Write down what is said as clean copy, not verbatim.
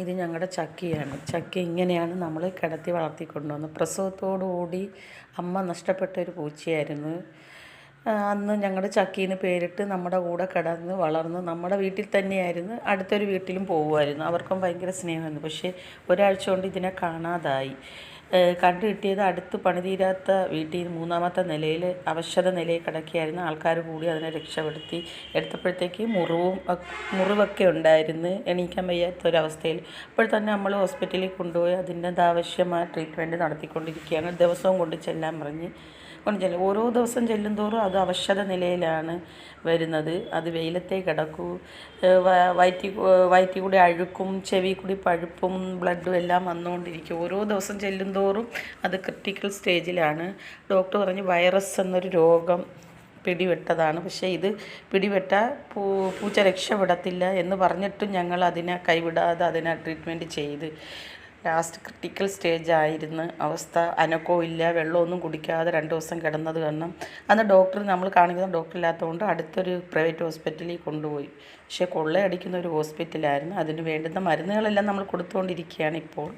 ഇത് ഞങ്ങളുടെ ചക്കിയാണ്. ചക്ക ഇങ്ങനെയാണ് നമ്മൾ കിടത്തി വളർത്തിക്കൊണ്ടുവന്നത്. പ്രസവത്തോടുകൂടി അമ്മ നഷ്ടപ്പെട്ട ഒരു പൂച്ചയായിരുന്നു. അന്ന് ഞങ്ങളുടെ ചക്കീന്ന് പേരിട്ട് നമ്മുടെ കൂടെ കിടന്ന് വളർന്ന് നമ്മുടെ വീട്ടിൽ തന്നെയായിരുന്നു. അടുത്തൊരു വീട്ടിലും പോകുമായിരുന്നു. അവർക്കും ഭയങ്കര സ്നേഹമായിരുന്നു. പക്ഷേ ഒരാഴ്ച കൊണ്ട് ഇതിനെ കാണാതായി. കണ്ടു കിട്ടിയത് അടുത്ത് പണിതീരാത്ത വീട്ടിൽ മൂന്നാമത്തെ നിലയിൽ അവശത നിലയിൽ കിടക്കുകയായിരുന്നു. ആൾക്കാർ കൂടി അതിനെ രക്ഷപ്പെടുത്തി എടുത്തപ്പോഴത്തേക്ക് മുറിവൊക്കെ ഉണ്ടായിരുന്നു, എണീക്കാൻ വയ്യാത്തൊരവസ്ഥയിൽ. അപ്പോൾ തന്നെ നമ്മൾ ഹോസ്പിറ്റലിൽ കൊണ്ടുപോയി അതിൻ്റെ ആവശ്യമായ ട്രീറ്റ്മെൻറ്റ് നടത്തിക്കൊണ്ടിരിക്കുകയാണ്. ദിവസവും കൊണ്ട് ചെല്ലാൻ പറഞ്ഞ് ഓരോ ദിവസം ചെല്ലുന്തോറും അത് അവശത നിലയിലാണ് വരുന്നത്. അത് വെയിലത്തേ കിടക്കൂ, വയറ്റിൽ കൂടി അഴുക്കും, ചെവി കൂടി പഴുപ്പും ബ്ലഡും എല്ലാം വന്നുകൊണ്ടിരിക്കും. ഓരോ ദിവസം ചെല്ലുന്തോറും അത് ക്രിട്ടിക്കൽ സ്റ്റേജിലാണ്. ഡോക്ടർ പറഞ്ഞ് വൈറസ് എന്നൊരു രോഗം പിടിപെട്ടതാണ്. പക്ഷേ ഇത് പിടിപെട്ടാൽ പൂച്ച രക്ഷപ്പെടത്തില്ല എന്ന് പറഞ്ഞിട്ടും ഞങ്ങൾ അതിനെ കൈവിടാതെ അതിനെ ട്രീറ്റ്മെൻറ്റ് ചെയ്ത് ലാസ്റ്റ് ക്രിട്ടിക്കൽ സ്റ്റേജ് ആയിരുന്നു അവസ്ഥ. അനക്കവും ഇല്ല, വെള്ളമൊന്നും കുടിക്കാതെ 2 ദിവസം കിടന്നത് കാരണം അന്ന് നമ്മൾ കാണിക്കുന്ന ഡോക്ടർ ഇല്ലാത്തതുകൊണ്ട് അടുത്തൊരു പ്രൈവറ്റ് ഹോസ്പിറ്റലിൽ കൊണ്ടുപോയി. പക്ഷേ കൊള്ളയടിക്കുന്ന ഒരു ഹോസ്പിറ്റലായിരുന്നു. അതിന് വേണ്ടുന്ന മരുന്നുകളെല്ലാം നമ്മൾ കൊടുത്തുകൊണ്ടിരിക്കുകയാണ് ഇപ്പോൾ.